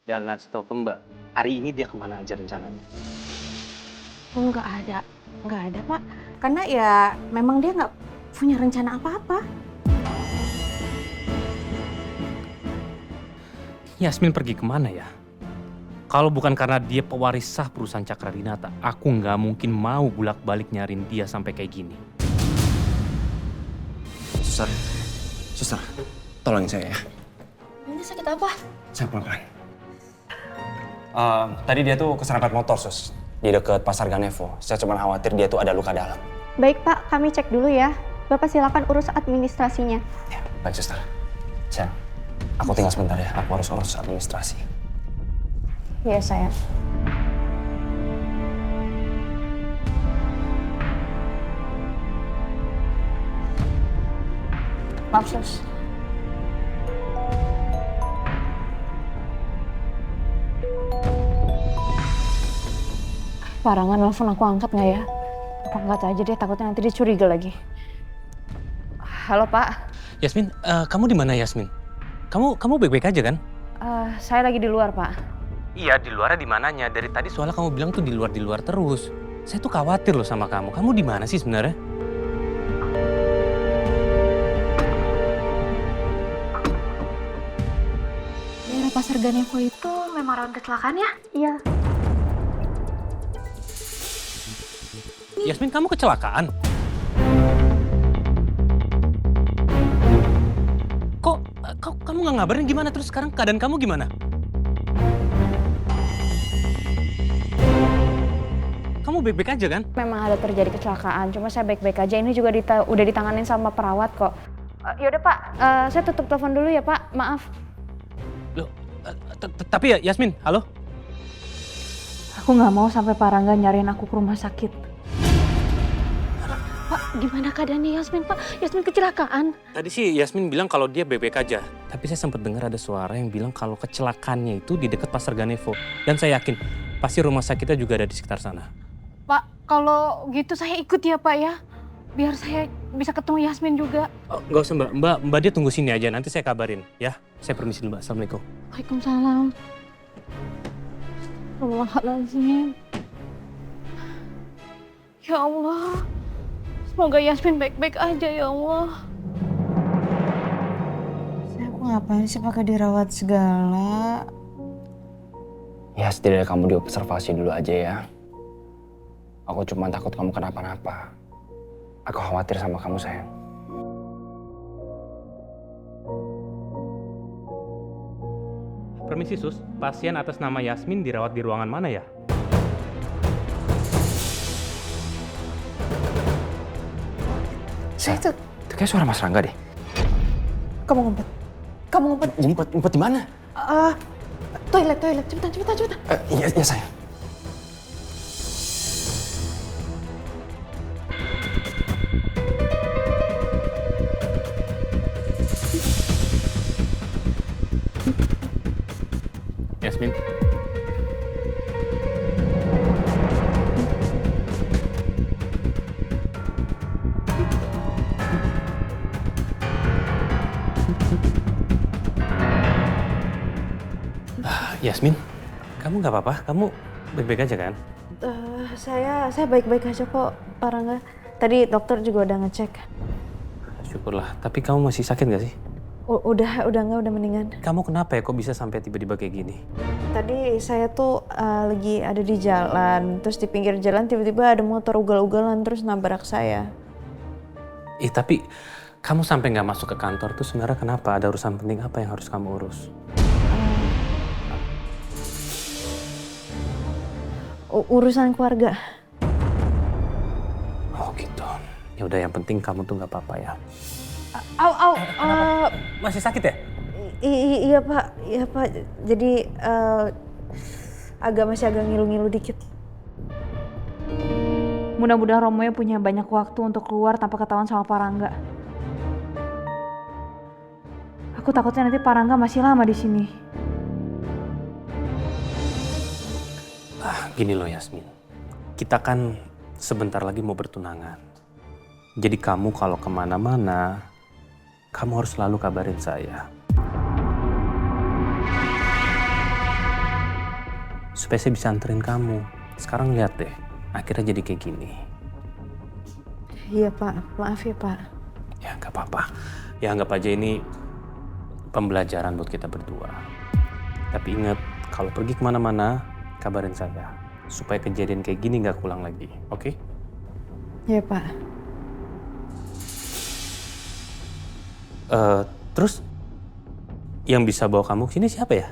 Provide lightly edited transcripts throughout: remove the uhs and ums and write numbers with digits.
Dan ngasih tau ke Mbak, hari ini dia kemana aja rencananya. Oh, nggak ada Pak. Karena ya memang dia nggak punya rencana apa-apa. Yasmin pergi kemana ya? Kalau bukan karena dia pewaris sah perusahaan Cakradinata, aku nggak mungkin mau bolak-balik nyariin dia sampai kayak gini. Suster, tolongin saya ya. Ini sakit apa? Saya pelan-pelan. Tadi dia tuh keserempet motor, Sus. Di dekat Pasar Ganevo. Saya cuma khawatir dia tuh ada luka dalam. Baik Pak, kami cek dulu ya. Bapak silakan urus administrasinya. Ya, baik, Suster. Sayang, aku tinggal sebentar ya. Aku harus urus administrasi. Iya sayang. Maaf Sus. Parangan nelfon aku angkat nggak ya? Aku angkat aja deh, takutnya nanti dia curiga lagi. Halo Pak, Yasmin, kamu di mana Yasmin? Kamu baik-baik aja kan? saya lagi di luar Pak. Iya, di luarnya di mananya? Dari tadi soalnya kamu bilang tuh di luar terus. Saya tuh khawatir loh sama kamu. Kamu di mana sih sebenarnya? Daerah Pasar Ganevo itu memang rawan kecelakaan ya? Iya. Yasmin, kamu kecelakaan? Kok kamu nggak ngabarin gimana? Terus sekarang keadaan kamu gimana? Kamu baik-baik aja kan? Memang ada terjadi kecelakaan, cuma saya baik-baik aja. Ini juga udah ditanganin sama perawat kok. Yaudah Pak, saya tutup telepon dulu ya Pak, maaf. Loh, tapi ya Yasmin, halo? Aku nggak mau sampai Pak Rangga nyariin aku ke rumah sakit. Pak, gimana keadaannya Yasmin Pak? Yasmin kecelakaan. Tadi sih Yasmin bilang kalau dia baik-baik aja. Tapi saya sempat dengar ada suara yang bilang kalau kecelakaannya itu di dekat Pasar Ganevo. Dan saya yakin pasti rumah sakitnya juga ada di sekitar sana. Pak, kalau gitu saya ikut ya Pak ya. Biar saya bisa ketemu Yasmin juga. Oh, nggak usah Mbak dia tunggu sini aja. Nanti saya kabarin ya. Saya permisi dulu Mbak. Assalamualaikum. Waalaikumsalam. Astagfirullahaladzim. Ya Allah. Semoga Yasmin baik-baik aja ya Allah. Aku ngapain sih pakai dirawat segala? Ya, setidaknya kamu diobservasi dulu aja ya. Aku cuma takut kamu kenapa-napa. Aku khawatir sama kamu, sayang. Permisi Sus, pasien atas nama Yasmin dirawat di ruangan mana ya? Sayang, itu kayak suara Mas Rangga deh. Kamu ngumpet. Kamu ngumpet. Ngumpet di mana? Toilet. Cepetan. Iya sayang. Yasmin. Yasmin, kamu nggak apa-apa? Kamu baik-baik aja kan? Saya baik-baik aja kok, Pak Rangga. Tadi dokter juga udah ngecek. Syukurlah. Tapi kamu masih sakit nggak sih? Udah mendingan. Kamu kenapa ya? Kok bisa sampai tiba-tiba kayak gini? Tadi saya tuh lagi ada di jalan, terus di pinggir jalan tiba-tiba ada motor ugal-ugalan terus nabrak saya. Tapi kamu sampai nggak masuk ke kantor tuh sebenarnya kenapa? Ada urusan penting apa yang harus kamu urus? Urusan keluarga. Oh gitu. Ya udah yang penting kamu tuh nggak apa-apa ya. Masih sakit ya? Iya Pak. Jadi masih agak ngilu-ngilu dikit. Mudah-mudahan Romonya punya banyak waktu untuk keluar tanpa ketahuan sama Pak Rangga. Aku takutnya nanti Pak Rangga masih lama di sini. Gini loh Yasmin, kita kan sebentar lagi mau bertunangan. Jadi kamu kalau kemana-mana, kamu harus selalu kabarin saya. supaya saya bisa anterin kamu. Sekarang lihat deh, akhirnya jadi kayak gini. Iya Pak, maaf ya Pak. Ya nggak apa-apa. Ya anggap aja ini pembelajaran buat kita berdua. Tapi ingat, kalau pergi kemana-mana, kabarin saya. Supaya kejadian kayak gini nggak pulang lagi, oke? Iya Pak. Terus, yang bisa bawa kamu ke sini siapa ya?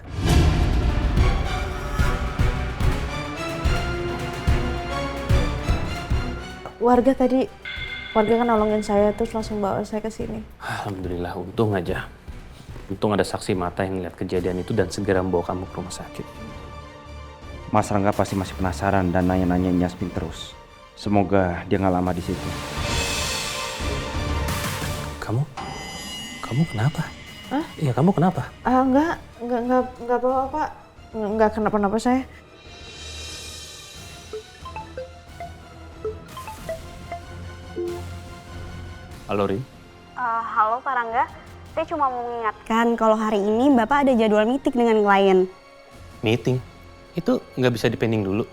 Warga kan nolongin saya terus langsung bawa saya ke sini. Alhamdulillah, untung aja. Untung ada saksi mata yang lihat kejadian itu dan segera membawa kamu ke rumah sakit. Mas Rangga pasti masih penasaran dan nanya-nanyain Yasmin terus. Semoga dia nggak lama di situ. Kamu kenapa? Hah? Iya, kamu kenapa? Enggak apa-apa Pak. Enggak kenapa-napa saya. Halo, Rin. Halo Pak Rangga, saya cuma mau mengingatkan kalau hari ini Bapak ada jadwal meeting dengan klien. Meeting? Itu nggak bisa dipending dulu?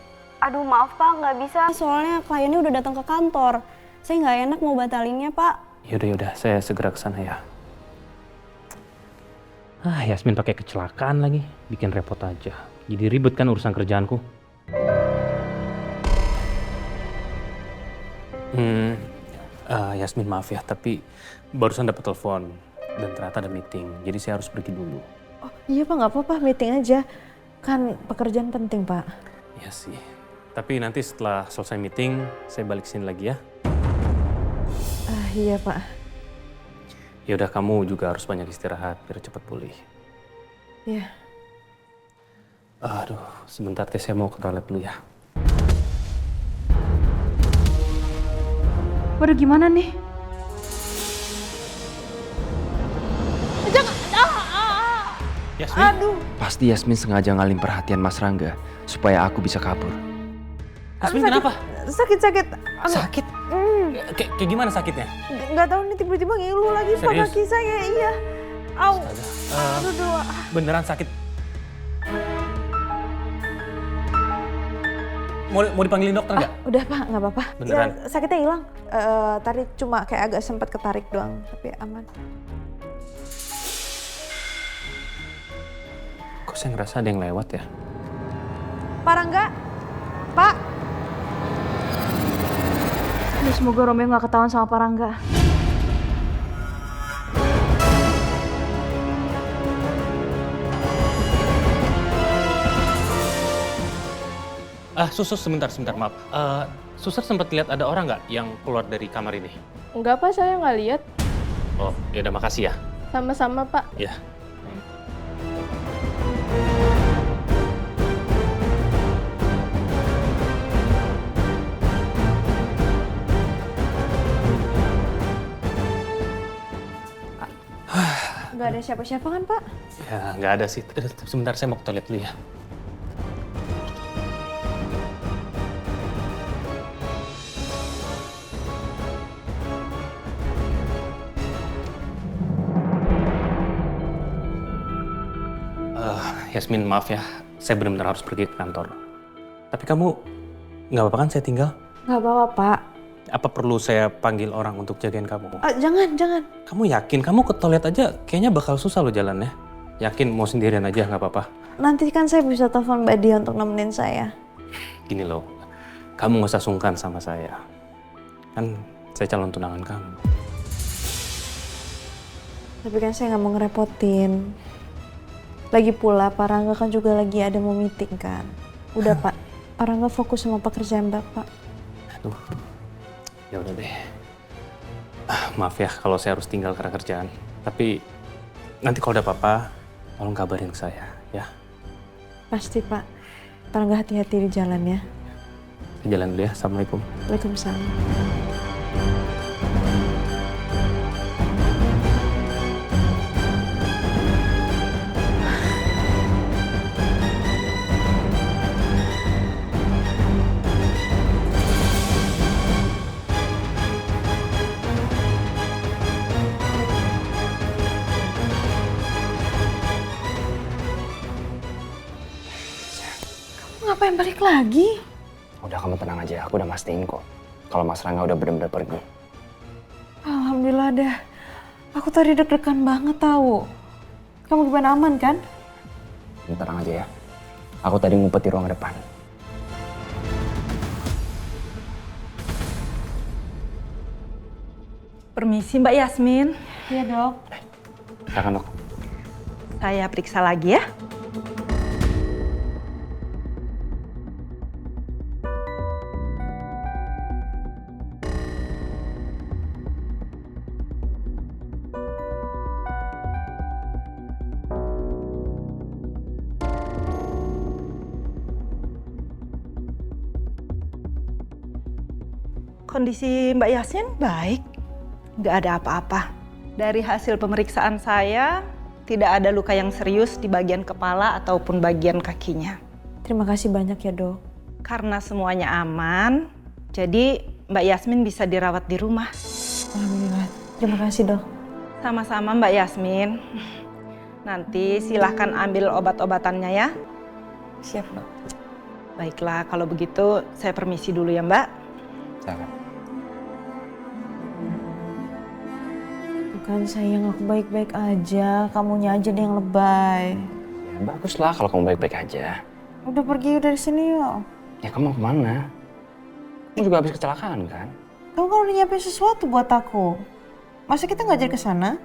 Aduh maaf Pak, nggak bisa. Soalnya kliennya udah datang ke kantor. Saya nggak enak mau batalinnya Pak. Yaudah, saya segera ke sana ya. Yasmin pakai kecelakaan lagi, bikin repot aja. Jadi ribet kan urusan kerjaanku. Yasmin maaf ya, tapi barusan dapat telepon dan ternyata ada meeting. Jadi saya harus pergi dulu. Oh iya Pak, nggak apa-apa, meeting aja. Kan pekerjaan penting Pak. Iya sih. Tapi nanti setelah selesai meeting, saya balik sini lagi ya. Iya Pak. Ya udah, kamu juga harus banyak istirahat biar cepat pulih. Iya. Aduh, sebentar deh, saya mau ke toilet dulu ya. Waduh gimana nih? Yasmin? Pasti Yasmin sengaja ngalim perhatian Mas Rangga supaya aku bisa kabur. Yasmin kenapa? Sakit. Sakit? Kayak gimana sakitnya? Nggak tahu nih tiba-tiba ngilu lagi Pak Serius? kaki saya. Iya. Au. Aduh. Beneran sakit? Mau dipanggilin dokter nggak? Udah Pak, nggak apa-apa. Beneran? Ya, sakitnya hilang. Tadi cuma kayak agak sempat ketarik doang, tapi aman. Kok saya ngerasa ada yang lewat ya? Pak Rangga, Pak. Aduh, semoga Romeo nggak ketahuan sama Pak Rangga. Suster, sebentar, maaf. Suster sempat lihat ada orang nggak yang keluar dari kamar ini? Enggak Pak, saya nggak lihat. Oh, ya udah, makasih ya. Sama-sama Pak. Ya. Nggak ada siapa-siapa kan Pak? Ya, nggak ada sih. Sebentar, saya mau ke toilet dulu ya. Yasmin, maaf ya. Saya benar-benar harus pergi ke kantor. Tapi kamu nggak apa-apa kan saya tinggal? Nggak apa-apa Pak. Apa perlu saya panggil orang untuk jagain kamu? Jangan. Kamu yakin? Kamu ke toilet aja kayaknya bakal susah loh jalannya. Yakin mau sendirian aja nggak apa-apa? Nanti kan saya bisa telepon Mbak Dia untuk nemenin saya. Gini loh, kamu nggak usah sungkan sama saya. Kan saya calon tunangan kamu. Tapi kan saya nggak mau ngerepotin. Lagi pula Pak Rangga kan juga lagi ada mau meeting kan. Udah Pak, Pak Rangga fokus sama pekerjaan Bapak. Aduh, ya udah deh. Maaf ya kalau saya harus tinggal karena kerjaan. Tapi nanti kalau ada apa-apa, tolong kabarin ke saya ya. Pasti Pak. Pak Rangga hati-hati di jalan ya. Saya jalan dulu ya. Assalamualaikum. Waalaikumsalam. ngapain balik lagi? Udah, kamu tenang aja, aku udah mastiin kok kalau Mas Rangga udah benar-benar pergi. Alhamdulillah dah. Aku tadi deg-degan banget tahu. Kamu gimana, aman kan? Tenang aja ya. Aku tadi ngumpet di ruang depan. Permisi Mbak Yasmin, Iya dok. Silakan dok. saya periksa lagi ya. Kondisi Mbak Yasmin baik, nggak ada apa-apa. Dari hasil pemeriksaan saya, tidak ada luka yang serius di bagian kepala ataupun bagian kakinya. Terima kasih banyak ya dok. Karena semuanya aman, jadi Mbak Yasmin bisa dirawat di rumah. Alhamdulillah. Terima kasih dok. Sama-sama Mbak Yasmin. Nanti silahkan ambil obat-obatannya ya. Siap dok. Baiklah, kalau begitu saya permisi dulu ya Mbak. Silakan. Bukan sayang, aku baik-baik aja. Kamunya aja deh yang lebay. Ya baguslah kalau kamu baik-baik aja. Udah pergi dari sini yuk. Ya kamu mau kemana? Kamu juga habis kecelakaan kan? Kamu kan udah nyiapin sesuatu buat aku. Masa kita nggak jadi ke sana?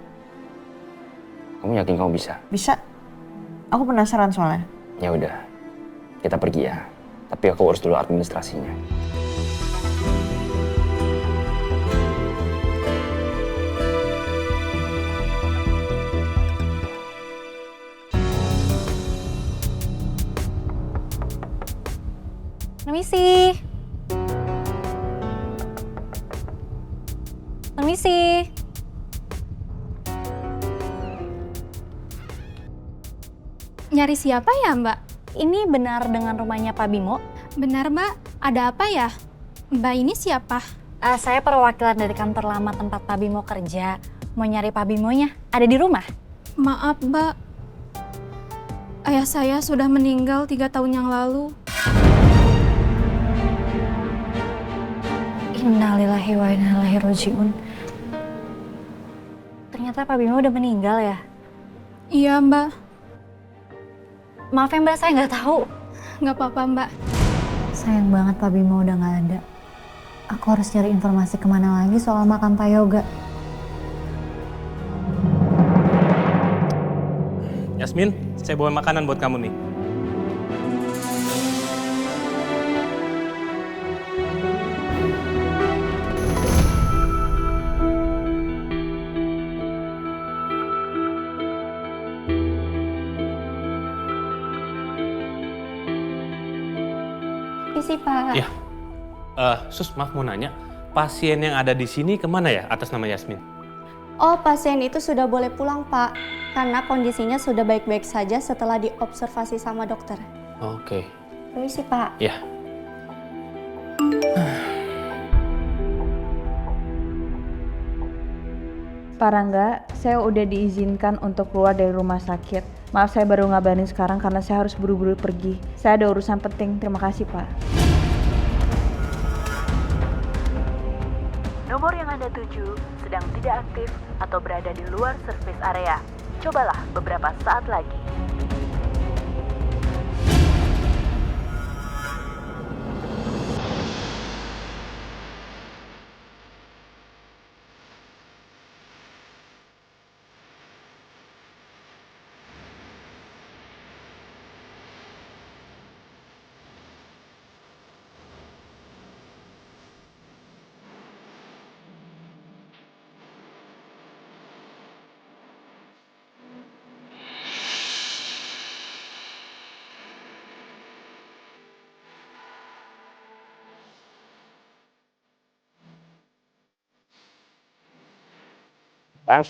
Kamu yakin kamu bisa? Bisa. Aku penasaran soalnya. Ya udah, kita pergi ya. Tapi aku urus dulu administrasinya. Permisi. Permisi. Nyari siapa ya, Mbak? Ini benar dengan rumahnya Pak Bimo? Benar, Mbak. Ada apa ya? Mbak ini siapa? Saya perwakilan dari kantor lama tempat Pak Bimo kerja. Mau nyari Pak Bimonya. Ada di rumah? Maaf, Mbak. Ayah saya sudah meninggal 3 tahun yang lalu. Innalillahi wa inna ilaihi raji'un. Ternyata Pak Bimo udah meninggal ya? Iya, Mbak. Maaf ya Mbak, saya nggak tahu. Nggak apa-apa, Mbak. Sayang banget Pak Bimo udah nggak ada. Aku harus cari informasi kemana lagi soal makam Pak Yoga. Yasmin, saya bawa makanan buat kamu nih. Permisi Pak. Iya. Sus, maaf mau nanya. Pasien yang ada di sini kemana ya atas nama Yasmin? Oh, pasien itu sudah boleh pulang, Pak. Karena kondisinya sudah baik-baik saja setelah diobservasi sama dokter. Oke. Permisi, Pak. Ya. Pak Rangga, saya udah diizinkan untuk keluar dari rumah sakit. Maaf saya baru ngabarin sekarang karena saya harus buru-buru pergi. Saya ada urusan penting, terima kasih Pak. Nomor yang Anda tuju sedang tidak aktif atau berada di luar service area. Cobalah beberapa saat lagi. Bang,